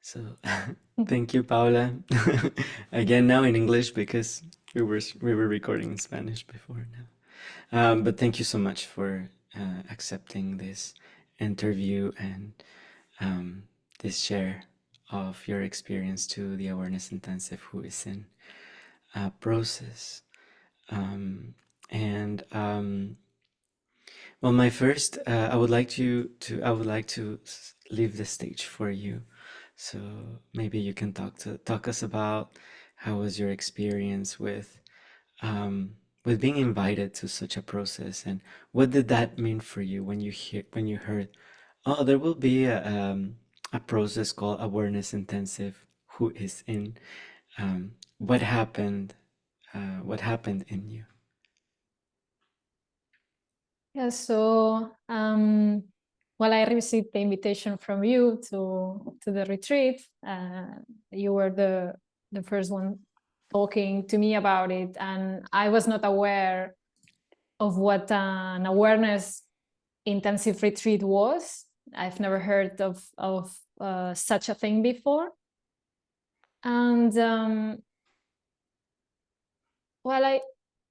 So thank you, Paula. Again, now in English because we were recording in Spanish before now. But thank you so much for accepting this interview and um, this share of your experience to the Awareness Intensive who is in process. Um, and well, my first, I would like to leave the stage for you. So maybe you can talk us about how was your experience with being invited to such a process, and what did that mean for you when you heard, oh, there will be a process called Awareness Intensive. Who is in? What happened? What happened in you? Yeah, so well, I received the invitation from you to the retreat. You were the first one talking to me about it, and I was not aware of what an awareness intensive retreat was. I've never heard of such a thing before, and well,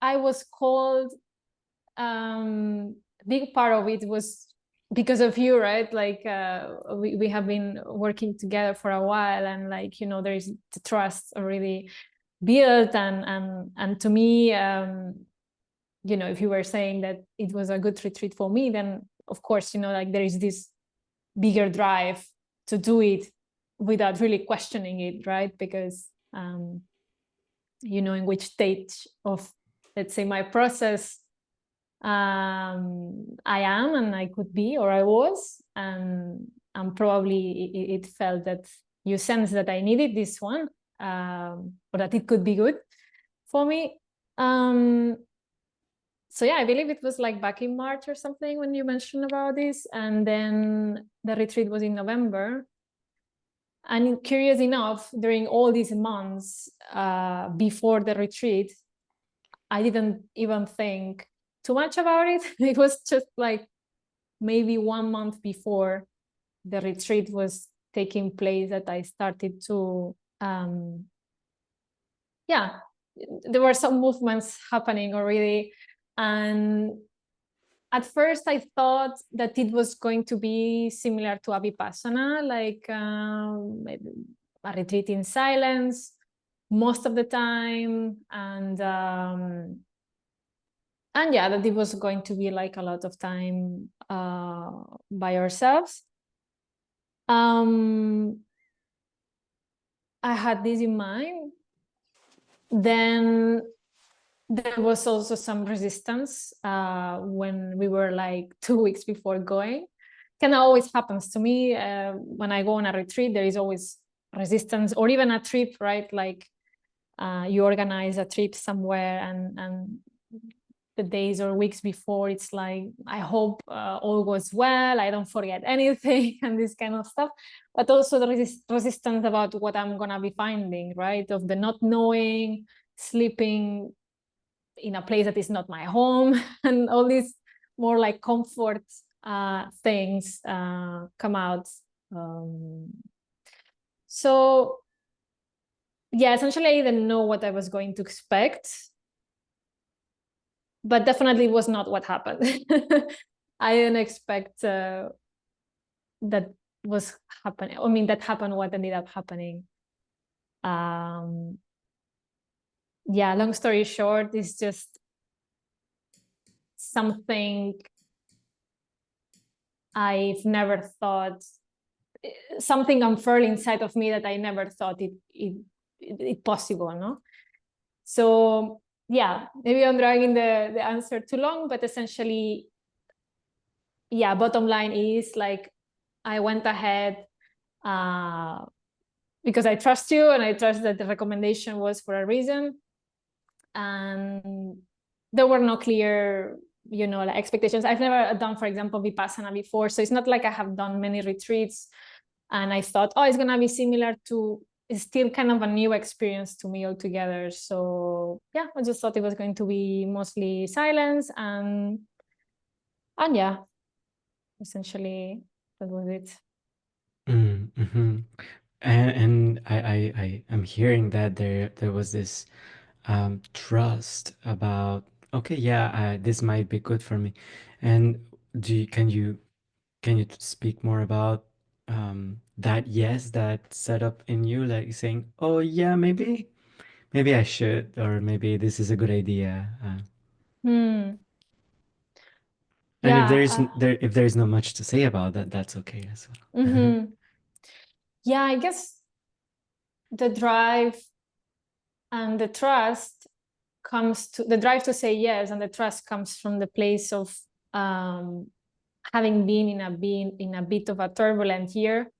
I was called. Big part of it was because of you, right? Like we have been working together for a while, and like, you know, there is the trust already built, and to me, you know, if you were saying that it was a good retreat for me, then of course, you know, like there is this bigger drive to do it without really questioning it, right? Because you know in which stage of, let's say, my process I am, and I could be, or I was, and probably it felt that you sense that I needed this one, or that it could be good for me. So yeah, I believe it was like back in March or something when you mentioned about this, and then the retreat was in November. And curious enough, during all these months before the retreat, I didn't even think too much about it. It was just like maybe 1 month before the retreat was taking place that I started to, yeah, there were some movements happening already. And at first I thought that it was going to be similar to a Vipassana, like a retreat in silence most of the time. And yeah, that it was going to be like a lot of time by ourselves. I had this in mind. Then there was also some resistance when we were like 2 weeks before going. Kind of always happens to me when I go on a retreat. There is always resistance, or even a trip, right? Like you organize a trip somewhere, and the days or weeks before, it's like, I hope all goes well, I don't forget anything, and this kind of stuff. But also the resistance about what I'm gonna be finding, right? Of the not knowing, sleeping in a place that is not my home, and all these more like comfort things come out. So yeah, essentially I didn't know what I was going to expect, but definitely was not what happened. I didn't expect that was happening. I mean, that happened what ended up happening. Yeah, long story short, it's just something I've never thought, something unfurled inside of me that I never thought it possible, no? So yeah, maybe I'm dragging the answer too long, but essentially, yeah, bottom line is like, I went ahead because I trust you, and I trust that the recommendation was for a reason. And there were no clear, you know, like expectations. I've never done, for example, Vipassana before. So it's not like I have done many retreats and I thought, oh, it's going to be similar to, it's still kind of a new experience to me altogether. So yeah, I just thought it was going to be mostly silence, and yeah, essentially that was it. Mm-hmm. And I'm hearing that there was this trust about, okay, yeah, this might be good for me. And can you speak more about that yes that set up in you, like saying, oh yeah, maybe I should, or maybe this is a good idea. Hmm. And if Yeah. if there is not much to say about that, that's okay as well. Mhm. Yeah, I guess the drive and the trust comes to the drive to say yes, and the trust comes from the place of um, having been in a bit of a turbulent year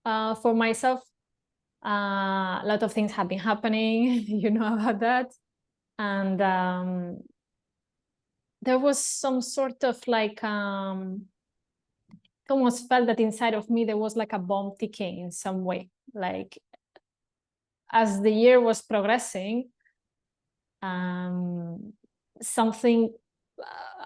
for myself. A lot of things have been happening, you know about that, and there was some sort of like almost felt that inside of me there was like a bomb ticking in some way. Like as the year was progressing, um, something,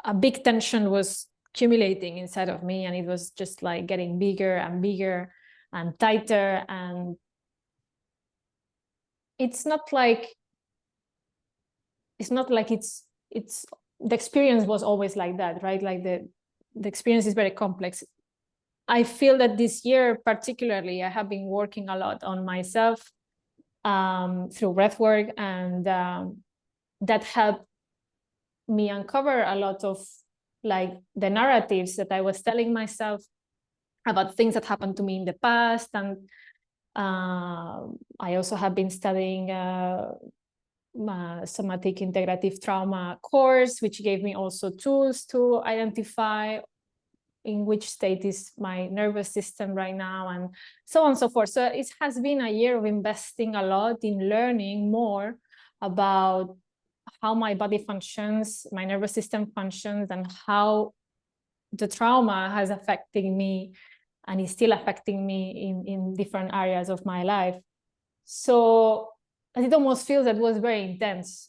a big tension was accumulating inside of me, and it was just like getting bigger and bigger and tighter. And it's not like it's the experience was always like that, right? Like the experience is very complex. I feel that this year particularly I have been working a lot on myself through breathwork, and that helped me uncover a lot of like the narratives that I was telling myself about things that happened to me in the past. And I also have been studying somatic integrative trauma course, which gave me also tools to identify in which state is my nervous system right now, and so on and so forth. So it has been a year of investing a lot in learning more about how my body functions, my nervous system functions, and how the trauma has affected me and is still affecting me in different areas of my life. So it almost feels that it was very intense.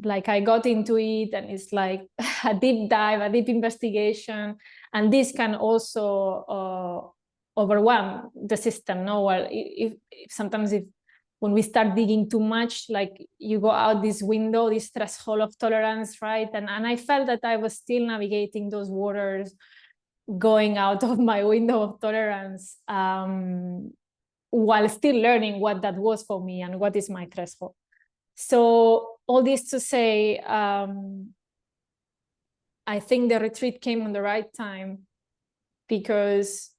Like I got into it, and it's like a deep dive, a deep investigation, and this can also overwhelm the system. No, well, if sometimes if when we start digging too much, like you go out this window, this threshold of tolerance, right? And I felt that I was still navigating those waters, going out of my window of tolerance, while still learning what that was for me and what is my threshold. So all this to say, I think the retreat came on the right time, because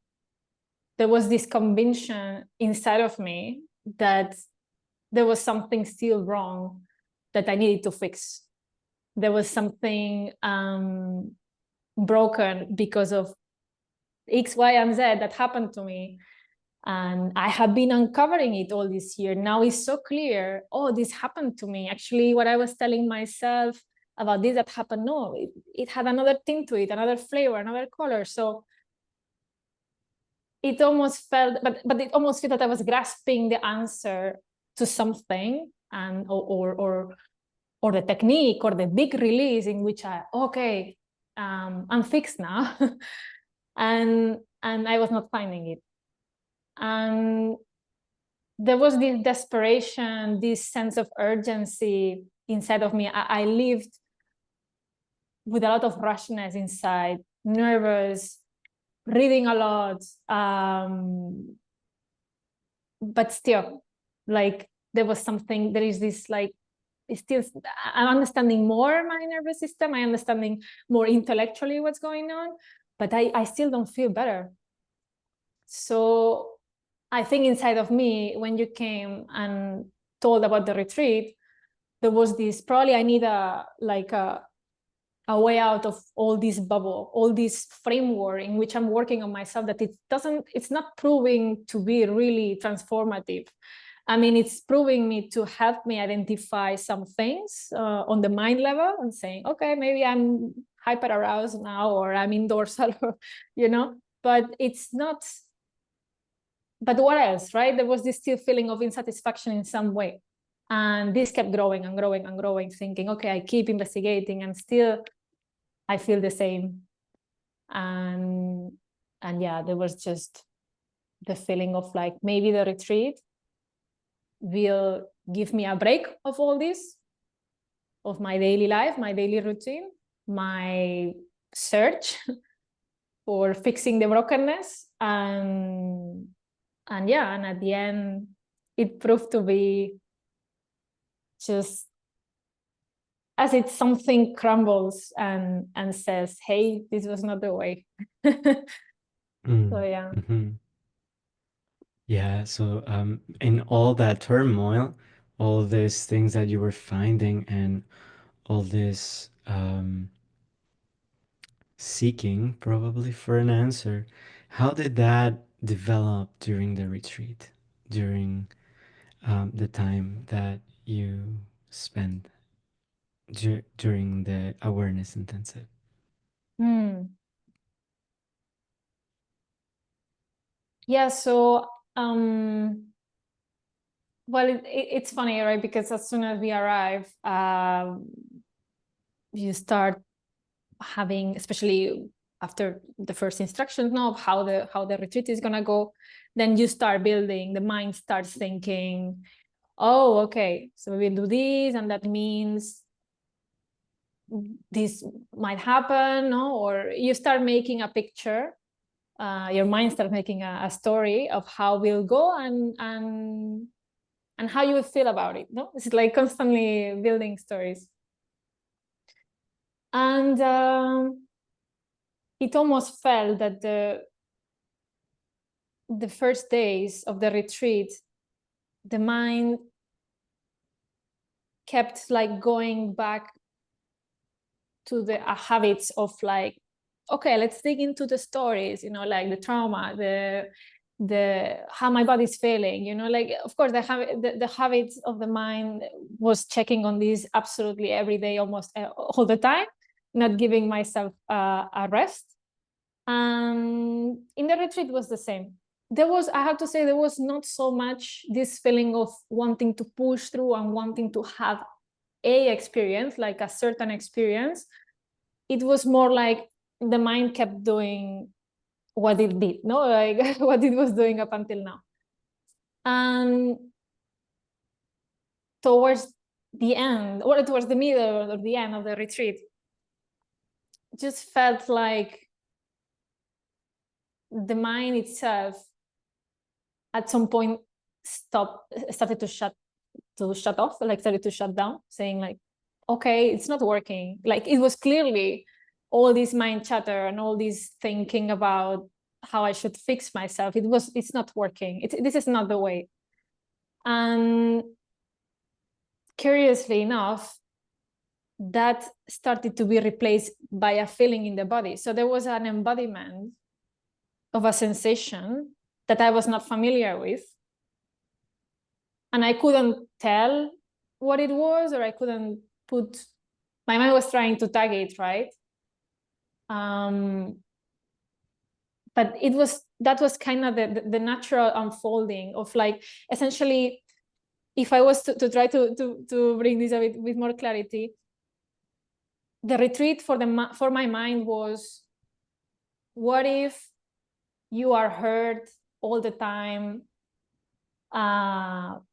there was this conviction inside of me that there was something still wrong that I needed to fix. There was something broken because of X, Y, and Z that happened to me. And I have been uncovering it all this year. Now it's so clear, oh, this happened to me. Actually, what I was telling myself about this that happened, no, it had another tint to it, another flavor, another color. So it almost felt, but it almost felt that I was grasping the answer to something, and or the technique or the big release in which I'm fixed now. and I was not finding it. And there was this desperation, this sense of urgency inside of me. I lived with a lot of rushness inside, nervous, reading a lot, but still, like there was something. There is this like, still, I'm understanding more my nervous system. I'm understanding more intellectually what's going on, but I still don't feel better. So I think inside of me, when you came and told about the retreat, there was this, probably I need a way out of all this bubble, all this framework in which I'm working on myself, that it's not proving to be really transformative. I mean, it's proving me to help me identify some things on the mind level, and saying, okay, maybe I'm hyper aroused now, or I'm in dorsal, but it's not. But what else, right? There was this still feeling of insatisfaction in some way. And this kept growing and growing and growing, thinking, okay, I keep investigating, and still I feel the same. And yeah, there was just the feeling of like maybe the retreat will give me a break of all this, of my daily life, my daily routine, my search for fixing the brokenness. And yeah, and at the end, it proved to be just as if something crumbles and says, hey, this was not the way. So yeah. Mm-hmm. Yeah, so in all that turmoil, all these things that you were finding and all this seeking probably for an answer, how did that develop during the retreat, during the time that you spent during the awareness intensive? Hmm. Yeah, so well, it's funny, right? Because as soon as we arrive, you start having, especially after the first instructions, know of how the retreat is gonna go, then you start building. The mind starts thinking, oh, okay, so we will do this, and that means this might happen, no? Or you start making a picture. Your mind starts making a story of how we'll go and how you will feel about it. No, it's like constantly building stories, and it almost felt that the first days of the retreat, the mind kept like going back to the habits of like, okay, let's dig into the stories, you know, like the trauma, the how my body's feeling, you know, like of course the habits of the mind was checking on this absolutely every day, almost all the time, not giving myself a rest. And in the retreat was the same. There was, I have to say, there was not so much this feeling of wanting to push through and wanting to have a experience, like a certain experience. It was more like the mind kept doing what it did, no, like what it was doing up until now. And towards the end, or towards the middle or the end of the retreat, just felt like the mind itself at some point started to shut off, like started to shut down, saying like, okay, it's not working. Like it was clearly all this mind chatter and all this thinking about how I should fix myself. It's not working. This is not the way. And curiously enough, that started to be replaced by a feeling in the body. So there was an embodiment of a sensation that I was not familiar with. And I couldn't tell what it was, or I couldn't put, my mind was trying to tag it, right? But that was kind of the natural unfolding of like, essentially, if I was to try to bring this a bit with more clarity, the retreat for my mind was, what if you are heard all the time,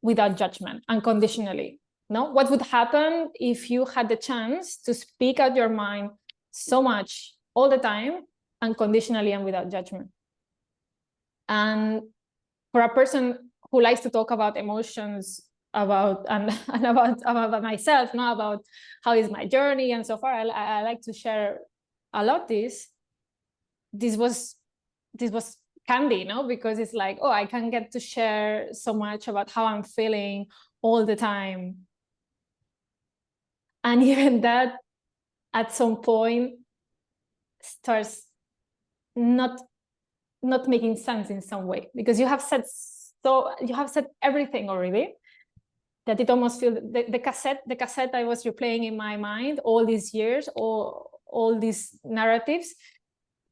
without judgment, unconditionally? No, what would happen if you had the chance to speak out your mind so much all the time, unconditionally and without judgment? And for a person who likes to talk about emotions, and about myself, not about how is my journey and so far, I like to share a lot this was candy, no? Because it's like, oh, I can get to share so much about how I'm feeling all the time. And even that at some point starts not making sense in some way, because you have said everything already, that it almost feels the cassette I was replaying in my mind all these years, all these narratives,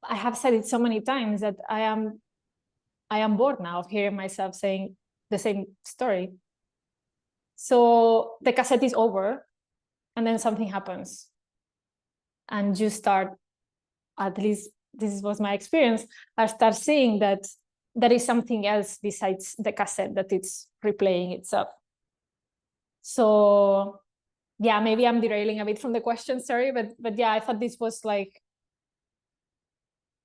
I have said it so many times that I am bored now of hearing myself saying the same story. So the cassette is over, and then something happens, and you start, at least this was my experience, I start seeing that there is something else besides the cassette that it's replaying itself. So yeah, maybe I'm derailing a bit from the question, sorry, but yeah, I thought this was like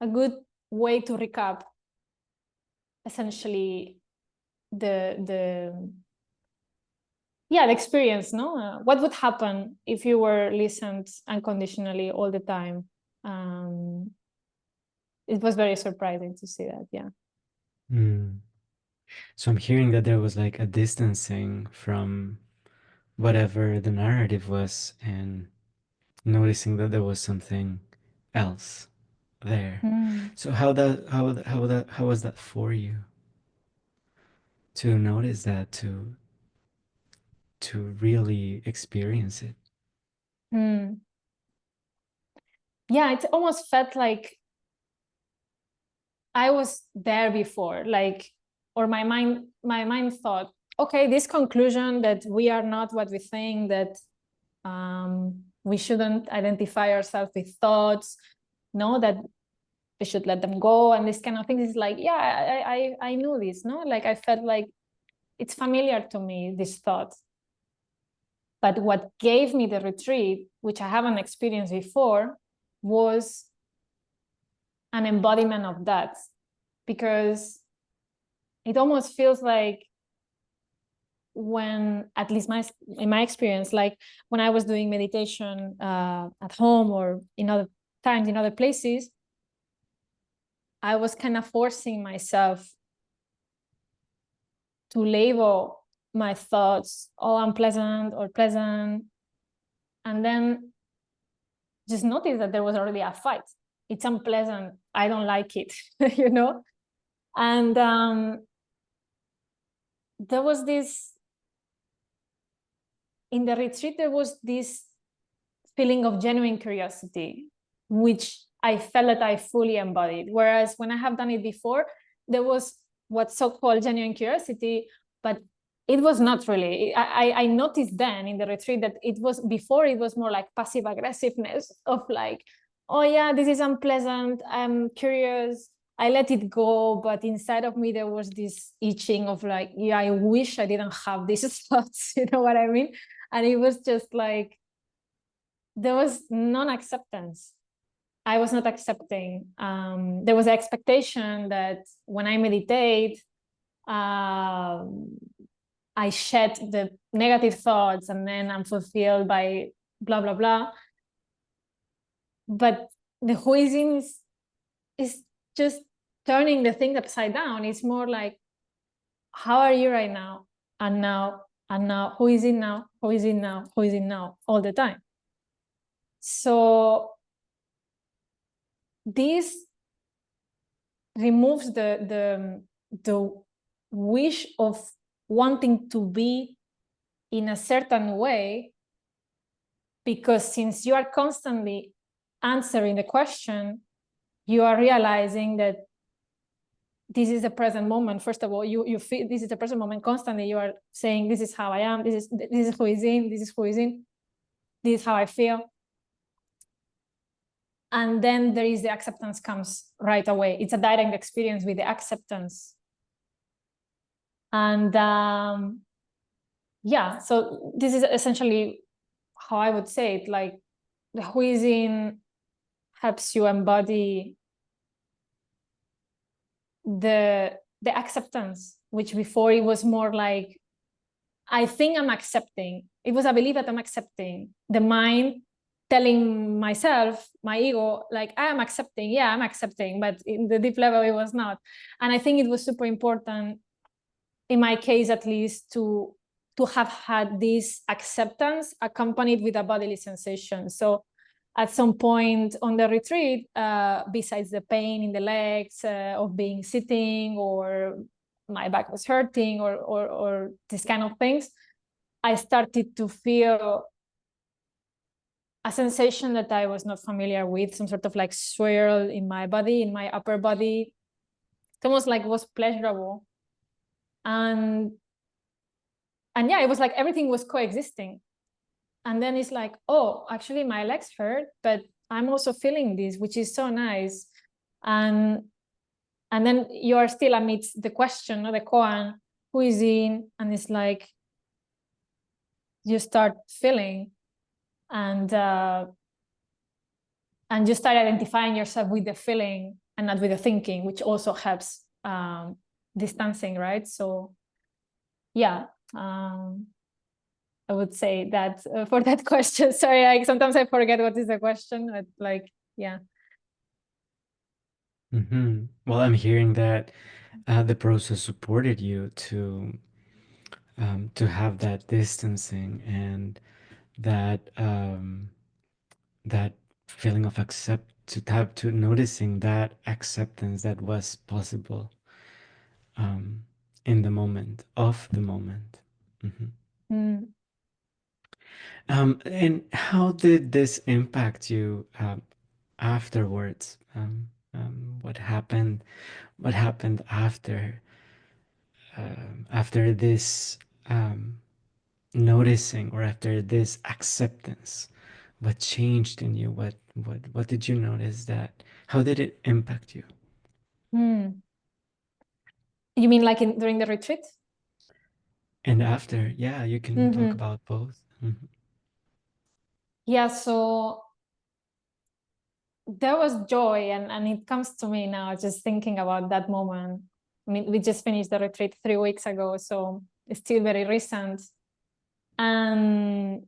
a good way to recap essentially the experience, no? What would happen if you were listened unconditionally all the time? It was very surprising to see that, yeah. So I'm hearing that there was like a distancing from whatever the narrative was and noticing that there was something else there. So how was that for you to notice that, to really experience it? Mm. Yeah, it almost felt like I was there before, like, or my mind thought, okay, this conclusion that we are not what we think, that we shouldn't identify ourselves with thoughts, no, that we should let them go, and this kind of thing is like, yeah, I knew this, no, like I felt like it's familiar to me, this thought. But what gave me the retreat, which I haven't experienced before, was an embodiment of that, because it almost feels like when, at least in my experience, like when I was doing meditation at home or in other times in other places, I was kind of forcing myself to label my thoughts, all unpleasant or pleasant, and then just notice that there was already a fight. It's unpleasant. I don't like it, you know? And there was this, in the retreat, there was this feeling of genuine curiosity, which I felt that I fully embodied. Whereas when I have done it before, there was what's so-called genuine curiosity, but it was not really. I noticed then in the retreat that it was, before it was more like passive aggressiveness of like, oh yeah, this is unpleasant, I'm curious, I let it go, but inside of me there was this itching of like, yeah, I wish I didn't have these thoughts, you know what I mean? And it was just like, there was non-acceptance. I was not accepting. There was an expectation that when I meditate, I shed the negative thoughts and then I'm fulfilled by blah, blah, blah. But the whoism is just turning the thing upside down. It's more like, how are you right now? And now, and now, who is it now? Who is it now? Who is it now? All the time. So this removes the wish of wanting to be in a certain way, because since you are constantly answering the question, you are realizing that this is the present moment. First of all, you feel this is the present moment constantly. You are saying, this is how I am, this is who is in, this is who is in, this is how I feel. And then there is the acceptance comes right away. It's a direct experience with the acceptance. And yeah, so this is essentially how I would say it. Like the wheezing helps you embody the acceptance, which before it was more like, I think I'm accepting. It was a belief that I'm accepting. The mind telling myself, my ego, like, I am accepting. Yeah, I'm accepting. But in the deep level, it was not. And I think it was super important, in my case at least, to have had this acceptance accompanied with a bodily sensation. So at some point on the retreat, besides the pain in the legs of being sitting, or my back was hurting, or this kind of things, I started to feel a sensation that I was not familiar with, some sort of like swirl in my body, in my upper body. It's almost like it was pleasurable. And yeah, it was like everything was coexisting. And then it's like, oh, actually my legs hurt, but I'm also feeling this, which is so nice. And And then you are still amidst the question, the koan, who is in, and it's like you start feeling, and you start identifying yourself with the feeling and not with the thinking, which also helps distancing, right? So yeah, I would say that for that question. Sorry, like sometimes I forget what is the question, but like, yeah. Well, I'm hearing that the process supported you to have that distancing and that that feeling of accept to have to noticing that acceptance that was possible um, in the moment of the moment. Mhm. Mm. And how did this impact you afterwards? What happened? What happened after this noticing or after this acceptance? What changed in you? What did you notice that? How did it impact you? Mm. You mean like during the retreat? And after, yeah, you can talk Mm-hmm. about both. Mhm. Yeah, so there was joy, and it comes to me now just thinking about that moment. I mean, we just finished the retreat 3 weeks ago, so it's still very recent. And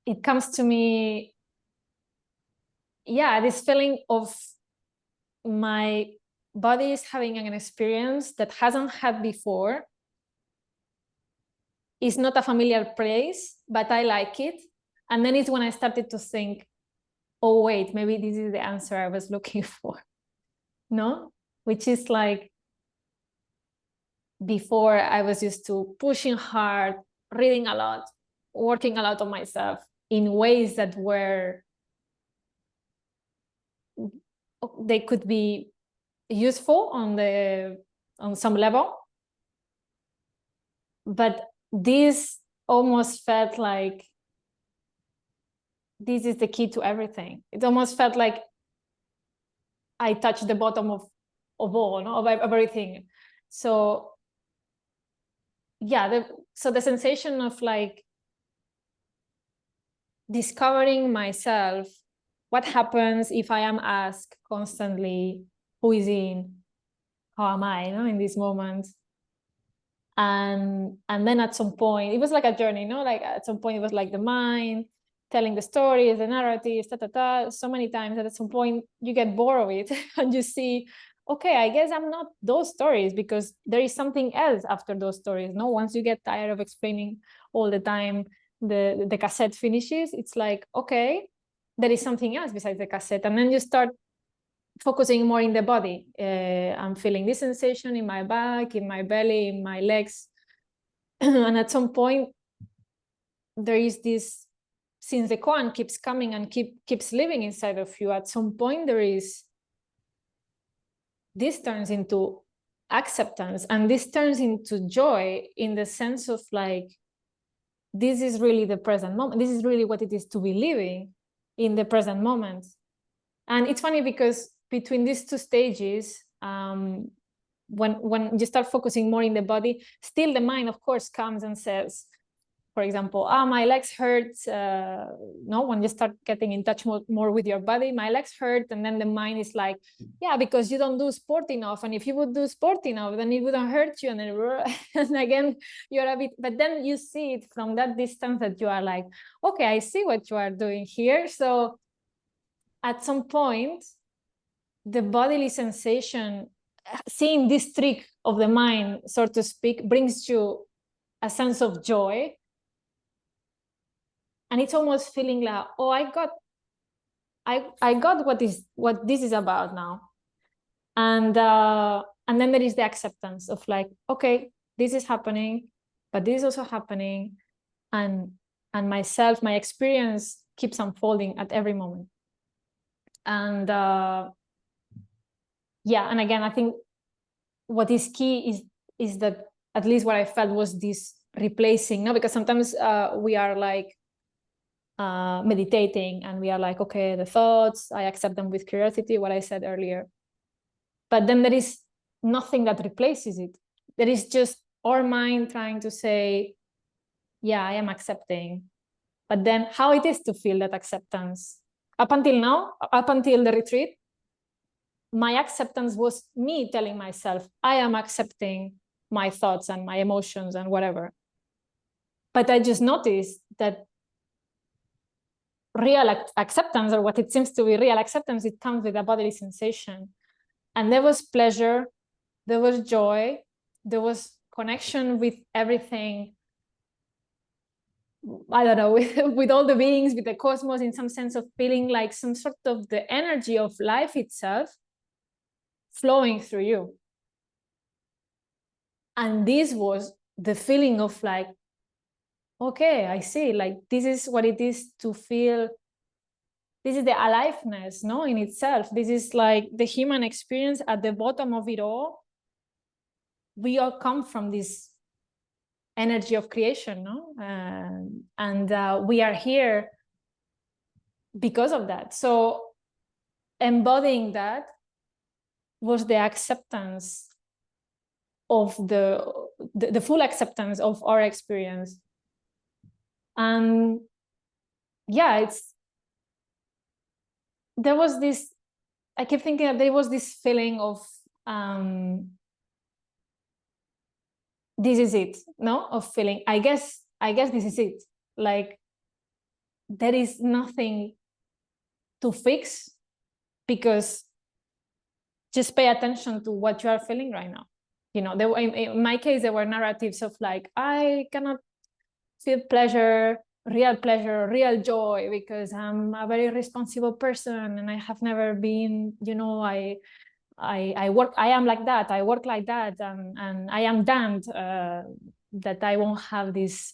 it comes to me, yeah, this feeling of my body is having an experience that hasn't had before. It's not a familiar place, but I like it. And then it's when I started to think, oh, wait, maybe this is the answer I was looking for. No? Which is like, before I was used to pushing hard, reading a lot, working a lot on myself in ways that were, they could be useful on some level, but this almost felt like this is the key to everything. It almost felt like I touched the bottom of all, no? Of everything. So yeah, so the sensation of like discovering myself, what happens if I am asked constantly, who is in, how am I, in this moment? And then at some point, it was like a journey, like at some point it was like the mind telling the stories, the narratives, so many times that at some point you get bored of it and you see, okay, I guess I'm not those stories, because there is something else after those stories. No, once you get tired of explaining all the time, the cassette finishes, it's like, okay, there is something else besides the cassette. And then you start focusing more in the body. I'm feeling this sensation in my back, in my belly, in my legs. And at some point, there is this, since the koan keeps coming and keeps living inside of you, at some point there is, this turns into acceptance, and this turns into joy, in the sense of like, this is really the present moment. This is really what it is to be living in the present moment. And it's funny because between these two stages, when you start focusing more in the body, still the mind, of course, comes and says, for example, my legs hurt. No, when you start getting in touch more with your body, my legs hurt. And then the mind is like, yeah, because you don't do sport enough. And if you would do sport enough, then it wouldn't hurt you. And then and again, you're a bit, but then you see it from that distance that you are like, okay, I see what you are doing here. So at some point, the bodily sensation, seeing this trick of the mind, so to speak, brings you a sense of joy. And it's almost feeling like, oh, I got what this is about now. And then there is the acceptance of like, okay, this is happening, but this is also happening. And myself, my experience keeps unfolding at every moment. And yeah, and again, I think what is key is that, at least what I felt was this replacing, no, because sometimes we are like meditating and we are like, okay, the thoughts, I accept them with curiosity, what I said earlier. But then there is nothing that replaces it. There is just our mind trying to say, yeah, I am accepting. But then how it is to feel that acceptance? Up until now, up until the retreat, my acceptance was me telling myself, I am accepting my thoughts and my emotions and whatever. But I just noticed that real acceptance, or what it seems to be real acceptance, it comes with a bodily sensation. And there was pleasure, there was joy, there was connection with everything. I don't know, with all the beings, with the cosmos, in some sense of feeling like some sort of the energy of life itself flowing through you. And this was the feeling of like, okay, I see, like this is what it is to feel. This is the aliveness, no, in itself. This is like the human experience at the bottom of it all. We all come from this energy of creation, no? And we are here because of that. So embodying that was the acceptance of the full acceptance of our experience. And yeah, there was this, I keep thinking that there was this feeling of this is it, no? Of feeling, I guess this is it. Like there is nothing to fix, because just pay attention to what you are feeling right now. You know, in my case, there were narratives of like, I cannot feel pleasure, real joy, because I'm a very responsible person and I have never been, you know, I work, I am like that, I work like that, and I am damned that I won't have this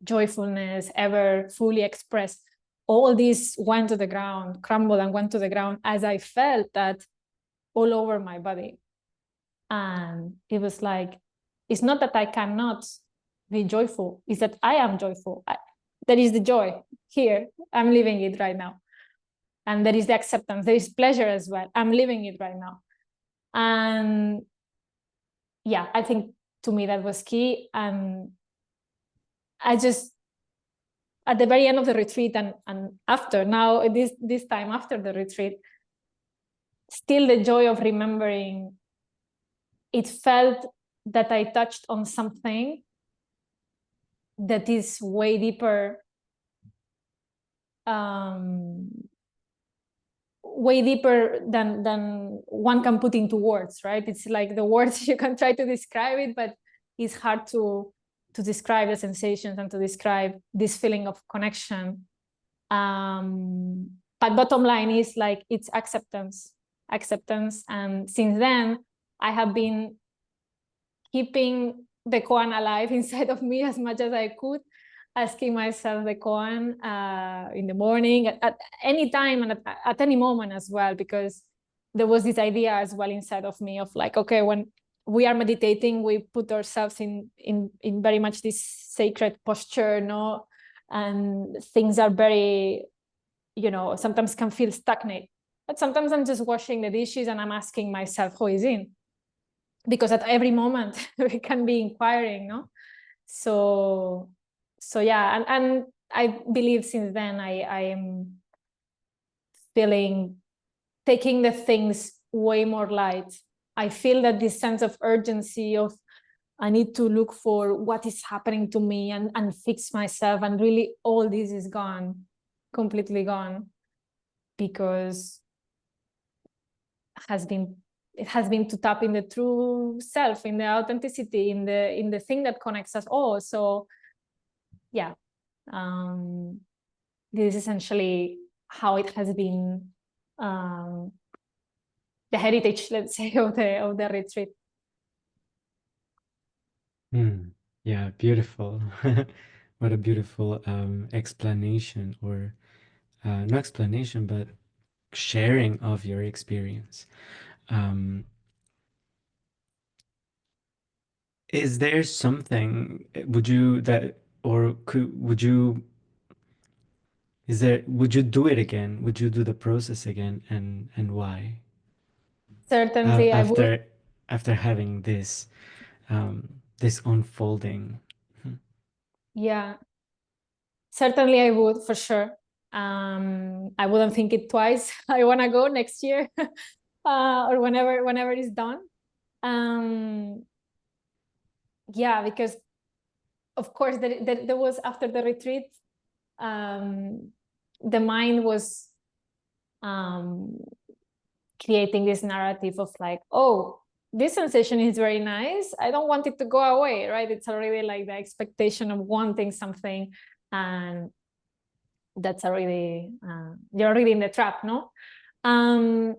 joyfulness ever fully expressed. All this went to the ground, crumbled and went to the ground as I felt that all over my body. And it was like, it's not that I cannot be joyful, it's that I am joyful. There is the joy here, I'm living it right now. And there is the acceptance, there is pleasure as well, I'm living it right now. And yeah, I think to me that was key. And I just, at the very end of the retreat and after, now this time after the retreat, still the joy of remembering, it felt that I touched on something that is way deeper, way deeper than one can put into words, right? It's like the words, you can try to describe it, but it's hard to describe the sensations and to describe this feeling of connection. But bottom line is like, it's acceptance. And since then, I have been keeping the koan alive inside of me as much as I could, asking myself the koan in the morning, at any time, and at any moment as well, because there was this idea as well inside of me of like, okay, when we are meditating, we put ourselves in very much this sacred posture, no? And things are very, you know, sometimes can feel stagnant. But sometimes I'm just washing the dishes and I'm asking myself, who is in? Because at every moment we can be inquiring, no? So yeah, and I believe since then I am feeling, taking the things way more light. I feel that this sense of urgency of, I need to look for what is happening to me and fix myself, and really all this is gone, completely gone, because it has been to tap in the true self, in the authenticity, in the thing that connects us all. So yeah, this is essentially how it has been, the heritage, let's say, of the retreat. Yeah, beautiful. What a beautiful explanation, or no explanation, but sharing of your experience. Um, is there something, would you that, or would you, is there, would you do it again? Would you do the process again, and why? Certainly I After would. after having this unfolding. Yeah, certainly I would, for sure. I wouldn't think it twice. I want to go next year, or whenever it's done. Um, yeah, because of course there was, after the retreat, the mind was um, creating this narrative of like, oh, this sensation is very nice, I don't want it to go away, right? It's already like the expectation of wanting something, and that's already you're already in the trap, no? um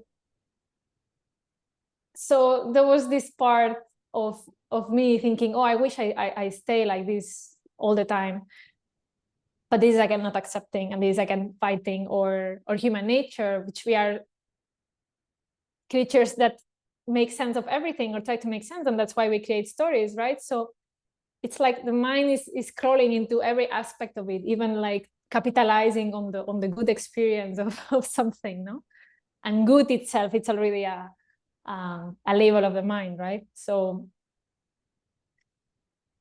so there was this part of me thinking, oh, I wish I stay like this all the time, but this is again not accepting, and this is again fighting or human nature, which we are creatures that make sense of everything or try to make sense, and that's why we create stories, right? So it's like the mind is crawling into every aspect of it, even like capitalizing on the good experience of something, no? And good itself, it's already a label of the mind, right? So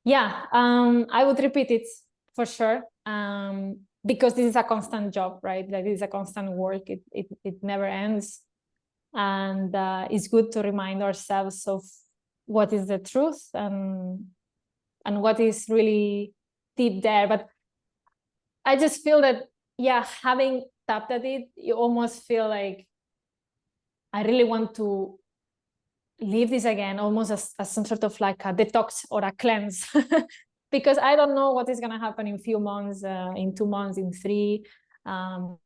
yeah, I would repeat it for sure, because this is a constant job, right? Like this is a constant work. It never ends, and it's good to remind ourselves of what is the truth and what is really deep there. But I just feel that, yeah, having tapped at it, you almost feel like I really want to live this again, almost as some sort of like a detox or a cleanse. Because I don't know what is going to happen in few months, in 2 months, in three, um,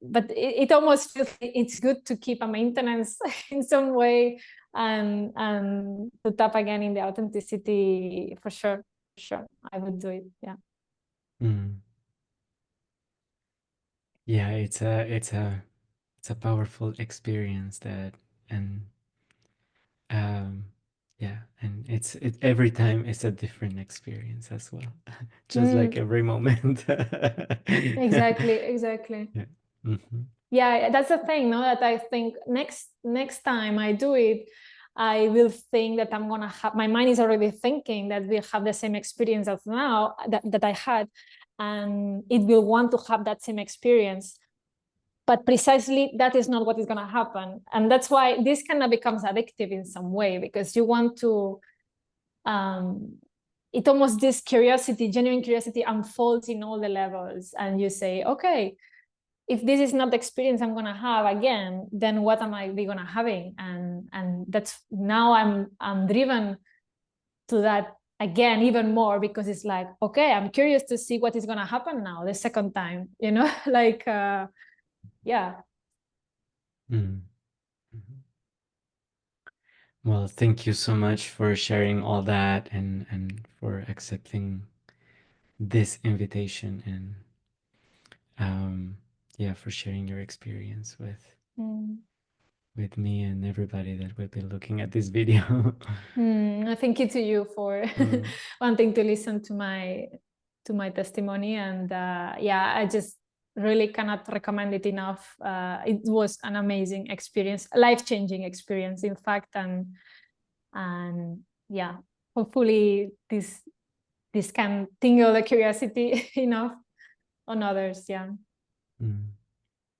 but it almost feels it's good to keep a maintenance in some way, and to tap again in the authenticity, for sure. For sure, I would do it. Yeah. Mm. Yeah, it's a powerful experience that, and um yeah, and every time it's a different experience as well. Just like Mm, every moment. exactly, exactly. Yeah. Hmm. Yeah, that's the thing, no? That I think next time I do it, I will think that I'm gonna have, my mind is already thinking that we'll have the same experience as now that I had, and it will want to have that same experience. But precisely that is not what is gonna happen, and that's why this kind of becomes addictive in some way, because you want to. Um, it almost, this curiosity, genuine curiosity, unfolds in all the levels, and you say, okay, if this is not the experience I'm gonna have again, then what am I be gonna having? And that's, now I'm driven to that again even more, because it's like, okay, I'm curious to see what is gonna happen now the second time, like yeah. Mm. Mhm. Well, thank you so much for sharing all that, and for accepting this invitation, and um yeah, for sharing your experience Mm. with me and everybody that will be looking at this video. Thank you to you for Mm. wanting to listen to my testimony, and yeah, I just really cannot recommend it enough. It was an amazing experience, a life-changing experience, in fact, and yeah, hopefully this can tingle the curiosity enough on others. Yeah. Mm.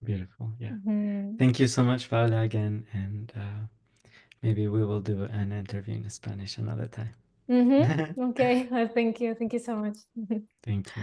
Beautiful. Yeah. Mm-hmm. Thank you so much, Paula, again, and maybe we will do an interview in Spanish another time. Mm-hmm. Okay. Thank you so much. Thank you.